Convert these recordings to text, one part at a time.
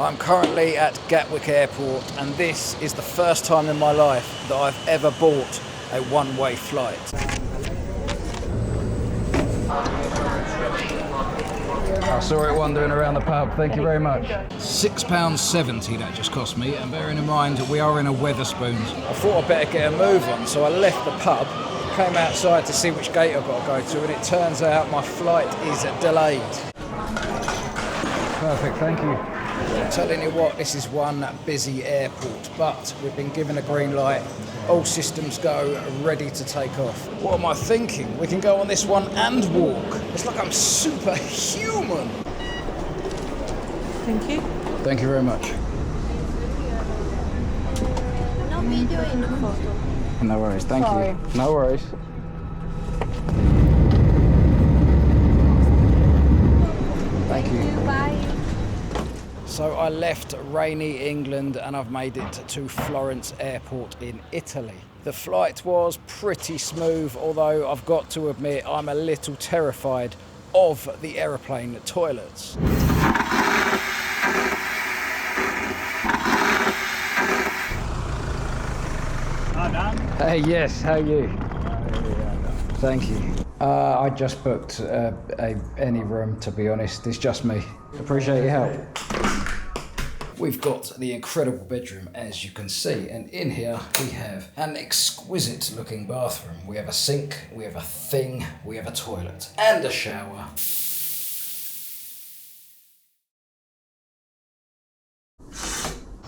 I'm currently at Gatwick Airport, and this is the first time in my life that I've ever bought a one-way flight. I saw it wandering around the pub, thank you very much. £6.70 that just cost me, and bearing in mind we are in a Wetherspoons. I thought I'd better get a move on, so I left the pub, came outside to see which gate I've got to go to, and it turns out my flight is delayed. Perfect, thank you. I'm telling you what, this is one busy airport, but we've been given a green light, all systems go, ready to take off. What am I thinking? We can go on this one and walk. It's like I'm superhuman. Thank you. Thank you very much. No video in the photo. No worries, thank you. No worries. Thank you. Bye. So I left rainy England and I've made it to Florence Airport in Italy. The flight was pretty smooth, although I've got to admit I'm a little terrified of the aeroplane toilets. Hey, yes, how are you? Thank you. I just booked any room, to be honest. It's just me. Appreciate your help. We've got the incredible bedroom, as you can see, and in here we have an exquisite looking bathroom. We have a sink, we have a thing, we have a toilet and a shower.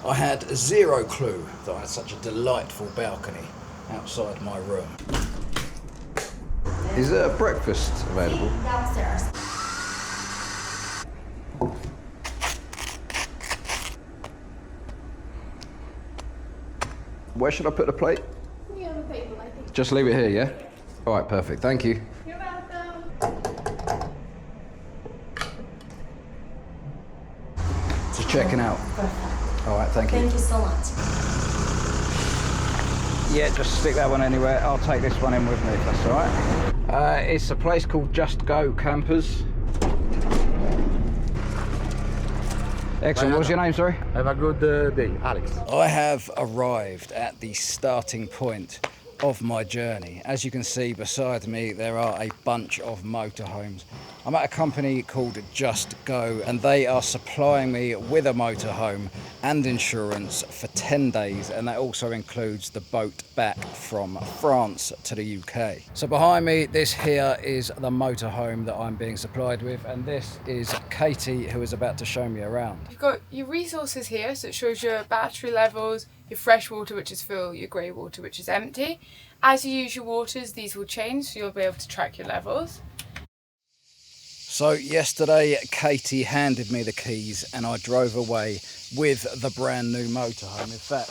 I had zero clue that I had such a delightful balcony outside my room. Is there a breakfast available? Downstairs. Where should I put the plate? We have a table, I think. Just leave it here, yeah? All right, perfect. Thank you. You're welcome. Just checking out. Perfect. All right, thank you. Thank you so much. Yeah, just stick that one anywhere. I'll take this one in with me, if that's all right. It's a place called Just Go Campers. Excellent. What was your name, sorry? Have a good day, Alex. I have arrived at the starting point of my journey. As you can see beside me, there are a bunch of motorhomes. I'm at a company called Just Go, and they are supplying me with a motorhome and insurance for 10 days, and that also includes the boat back from France to the UK. So behind me, this here is the motorhome that I'm being supplied with, and this is Katie, who is about to show me around. You've got your resources here, so it shows your battery levels, your fresh water, which is full, your grey water, which is empty. As you use your waters, these will change, so you'll be able to track your levels. So yesterday, Katie handed me the keys and I drove away with the brand new motorhome. In fact,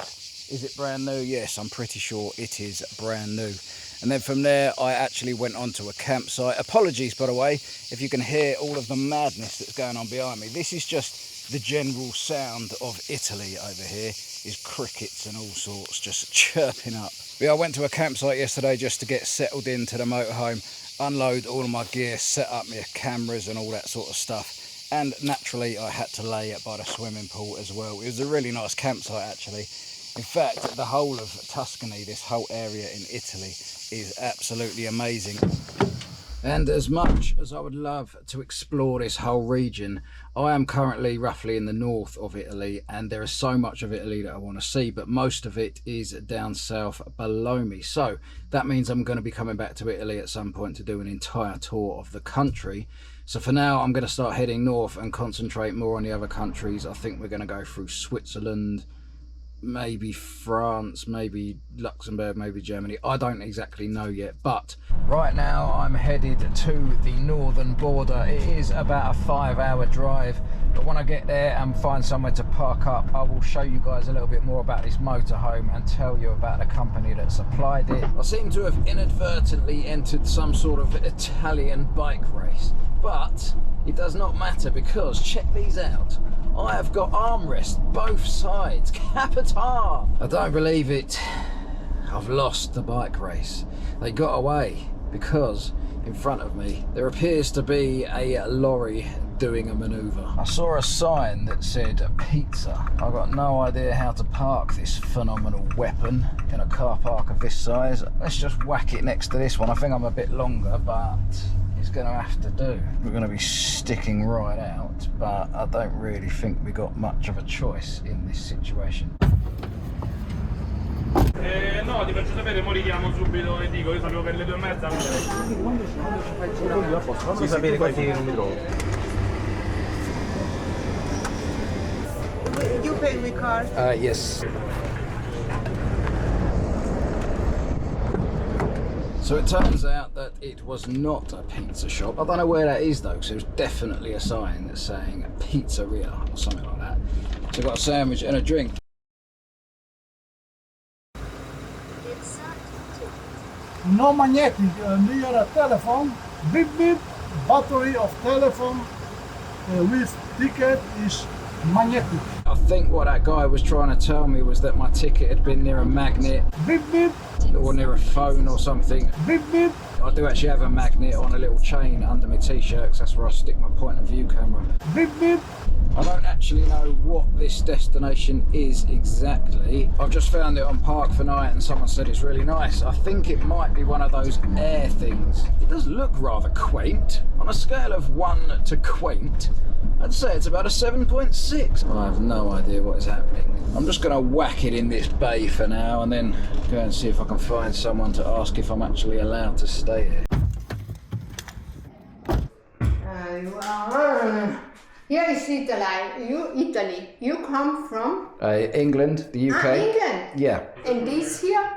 is it brand new? Yes, I'm pretty sure it is brand new. And then from there, I actually went onto a campsite. Apologies, by the way, if you can hear all of the madness that's going on behind me. This is just the general sound of Italy over here, is crickets and all sorts just chirping up. But I went to a campsite yesterday just to get settled into the motorhome, unload all of my gear, set up my cameras and all that sort of stuff. And naturally, I had to lay it by the swimming pool as well. It was a really nice campsite, actually. In fact, the whole of Tuscany, this whole area in Italy, is absolutely amazing. And as much as I would love to explore this whole region, I am currently roughly in the north of Italy, and there is so much of Italy that I want to see, but most of it is down south below me. So that means I'm going to be coming back to Italy at some point to do an entire tour of the country. So for now, I'm going to start heading north and concentrate more on the other countries. I think we're going to go through Switzerland, maybe France, maybe Luxembourg, maybe Germany. I don't exactly know yet, but right now I'm headed to the northern border. It is about a 5-hour drive, but when I get there and find somewhere to park up, I will show you guys a little bit more about this motorhome and tell you about the company that supplied it. I seem to have inadvertently entered some sort of Italian bike race, but it does not matter because check these out. I have got armrests both sides. Capital! I don't believe it. I've lost the bike race. They got away because in front of me, there appears to be a lorry doing a manoeuvre. I saw a sign that said pizza. I've got no idea how to park this phenomenal weapon in a car park of this size. Let's just whack it next to this one. I think I'm a bit longer, but it's going to have to do. We're going to be sticking right out, but I don't really think we got much of a choice in this situation. No, ti faccio sapere, mo li chiamo subito e dico, io sapevo per le 2:30. Quando ci fai girare? Fammi sapere quanti non mi trovo. You pay with card? Yes. So it turns out that it was not a pizza shop. I don't know where that is though, because there's definitely a sign that's saying pizzeria or something like that. So I got a sandwich and a drink. No magnetic, near a telephone, beep beep, battery of telephone with ticket is magnetic. I think what that guy was trying to tell me was that my ticket had been near a magnet. Beep beep. Or near a phone or something. Beep beep. I do actually have a magnet on a little chain under my t-shirt, because that's where I stick my point of view camera. Beep beep. I don't actually know what this destination is exactly. I've just found it on Park for Night and someone said it's really nice. I think it might be one of those air things. It does look rather quaint. On a scale of 1 to quaint, I'd say it's about a 7.6. I have no idea what is happening. I'm just going to whack it in this bay for now and then go and see if I can find someone to ask if I'm actually allowed to stay here. Here is Italy. You come from? England, the UK. England? Yeah. And this here?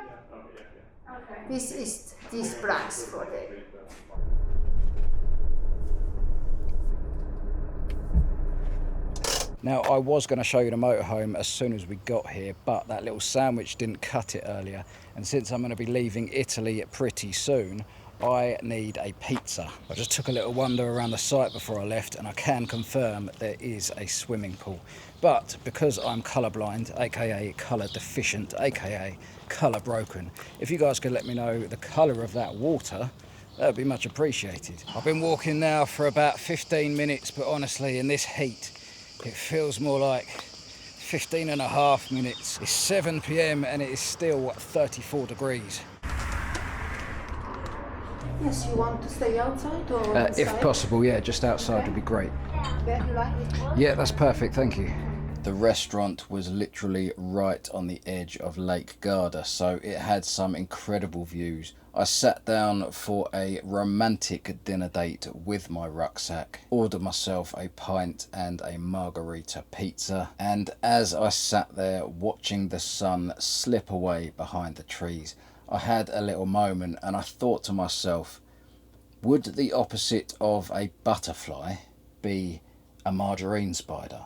This is this price for them. Now, I was going to show you the motorhome as soon as we got here, but that little sandwich didn't cut it earlier. And since I'm going to be leaving Italy pretty soon, I need a pizza. I just took a little wander around the site before I left, and I can confirm there is a swimming pool. But because I'm colourblind, aka colour deficient, aka colour broken, if you guys could let me know the colour of that water, that would be much appreciated. I've been walking now for about 15 minutes, but honestly, in this heat, it feels more like 15 and a half minutes. It's 7 p.m. and it is still 34 degrees. Yes, you want to stay outside or inside? If possible, yeah, just outside would be great. Where you like it? Yeah, that's perfect, thank you. The restaurant was literally right on the edge of Lake Garda, so it had some incredible views. I sat down for a romantic dinner date with my rucksack, ordered myself a pint and a margarita pizza, and as I sat there watching the sun slip away behind the trees, I had a little moment and I thought to myself, would the opposite of a butterfly be a margarine spider?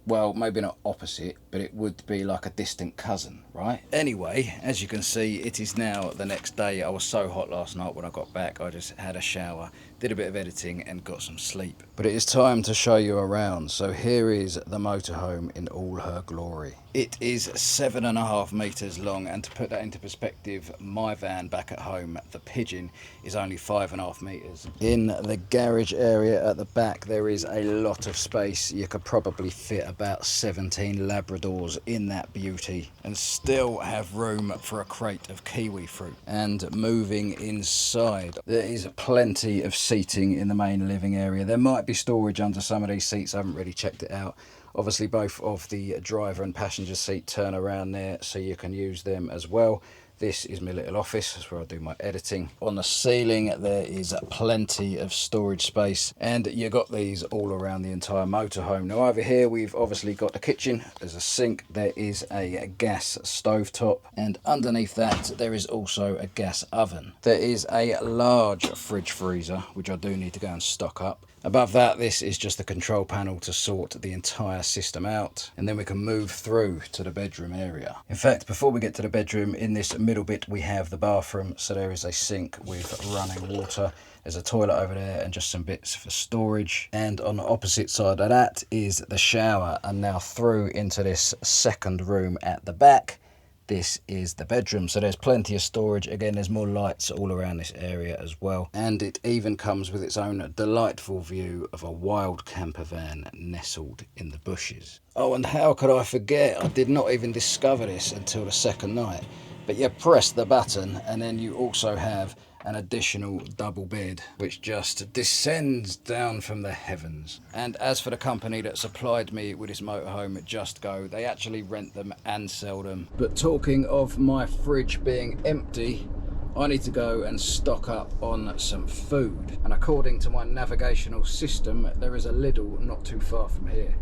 Well, maybe not opposite, but it would be like a distant cousin, right? Anyway, as you can see, it is now the next day. I was so hot last night when I got back, I just had a shower, did a bit of editing and got some sleep. But it is time to show you around. So here is the motorhome in all her glory. It is 7.5 meters long, and to put that into perspective, my van back at home, the Pigeon, is only 5.5 meters. In the garage area at the back, there is a lot of space. You could probably fit about 17 Labradors in that beauty and still have room for a crate of kiwi fruit. And moving inside, there is plenty of seating in the main living area. There might be storage under some of these seats. I haven't really checked it out. Obviously both of the driver and passenger seat turn around there, so you can use them as well. This is my little office, that's where I do my editing. On the ceiling there is plenty of storage space, and you got these all around the entire motorhome. Now over here we've obviously got the kitchen, there's a sink, there is a gas stovetop, and underneath that there is also a gas oven. There is a large fridge freezer, which I do need to go and stock up. Above that, this is just the control panel to sort the entire system out, and then we can move through to the bedroom area. In fact, before we get to the bedroom, in this middle bit we have the bathroom. So there is a sink with running water, there's a toilet over there and just some bits for storage, and on the opposite side of that is the shower. And now through into this second room at the back, this is the bedroom. So there's plenty of storage. Again, there's more lights all around this area as well. And it even comes with its own delightful view of a wild camper van nestled in the bushes. Oh, and how could I forget? I did not even discover this until the second night. But you press the button and then you also have an additional double bed which just descends down from the heavens. And as for the company that supplied me with this motorhome, Just Go, they actually rent them and sell them. But talking of my fridge being empty, I need to go and stock up on some food. And according to my navigational system, there is a Lidl not too far from here.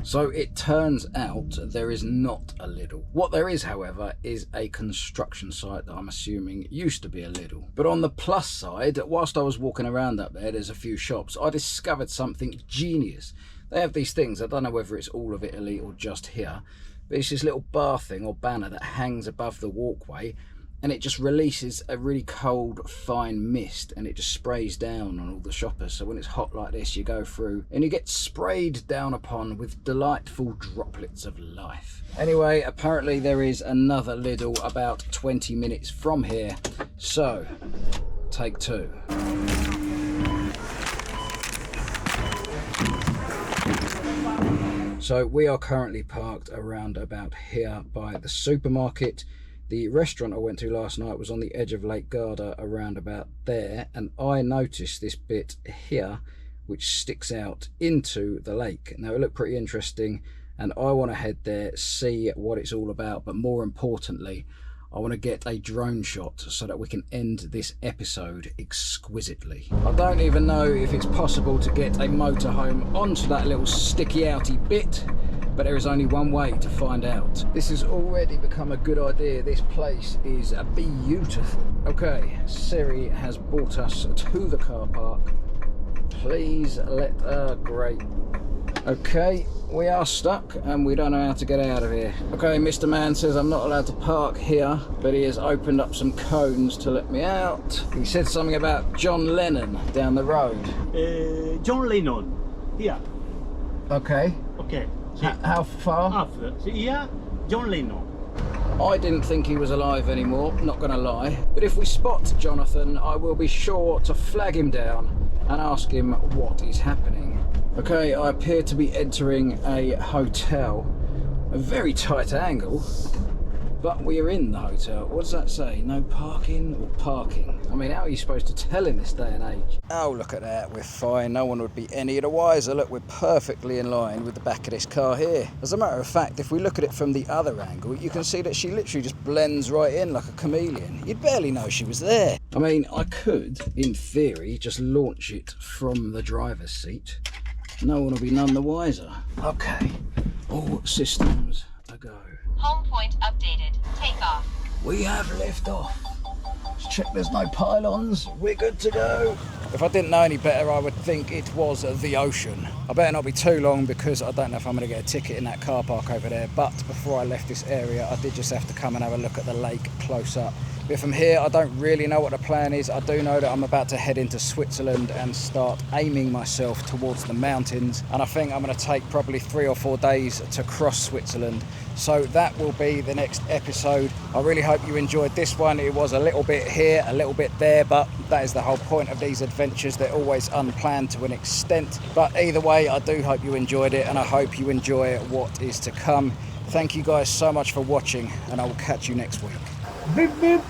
So it turns out there is not a Lidl. What there is, however, is a construction site that I'm assuming used to be a Lidl. But on the plus side, whilst I was walking around up there's a few shops, I discovered something genius. They have these things, I don't know whether it's all of Italy or just here, but it's this little bar thing or banner that hangs above the walkway, and it just releases a really cold, fine mist, and it just sprays down on all the shoppers. So when it's hot like this, you go through and you get sprayed down upon with delightful droplets of life. Anyway, apparently there is another Lidl about 20 minutes from here. So, take two. So we are currently parked around about here by the supermarket. The restaurant I went to last night was on the edge of Lake Garda around about there, and I noticed this bit here which sticks out into the lake. Now it looked pretty interesting and I want to head there, see what it's all about, but more importantly I want to get a drone shot so that we can end this episode exquisitely. I don't even know if it's possible to get a motorhome onto that little sticky outy bit, but there is only one way to find out. This has already become a good idea. This place is beautiful. Okay, Siri has brought us to the car park. Please let her, great. Okay, we are stuck and we don't know how to get out of here. Okay, Mr. Man says I'm not allowed to park here, but he has opened up some cones to let me out. He said something about John Lennon down the road. John Lennon, here. Okay. Okay. How far? After, here, John Lennon. I didn't think he was alive anymore, not gonna lie. But if we spot Jonathan, I will be sure to flag him down and ask him what is happening. Okay, I appear to be entering a hotel. A very tight angle, but we are in the hotel. What does that say? No parking or parking? I mean, how are you supposed to tell in this day and age? Oh, look at that, we're fine. No one would be any the wiser. Look, we're perfectly in line with the back of this car here. As a matter of fact, if we look at it from the other angle, you can see that she literally just blends right in like a chameleon. You'd barely know she was there. I mean, I could, in theory, just launch it from the driver's seat. No one will be none the wiser. Okay, all systems a go. Home point updated. Take off. We have lift off. Let's check there's no pylons. We're good to go. If I didn't know any better, I would think it was the ocean. I better not be too long because I don't know if I'm going to get a ticket in that car park over there. But before I left this area, I did just have to come and have a look at the lake close up. But from here, I don't really know what the plan is. I do know that I'm about to head into Switzerland and start aiming myself towards the mountains. And I think I'm going to take probably 3 or 4 days to cross Switzerland. So that will be the next episode. I really hope you enjoyed this one. It was a little bit here, a little bit there, but that is the whole point of these adventures. They're always unplanned to an extent. But either way, I do hope you enjoyed it, and I hope you enjoy what is to come. Thank you guys so much for watching, and I will catch you next week. Beep beep.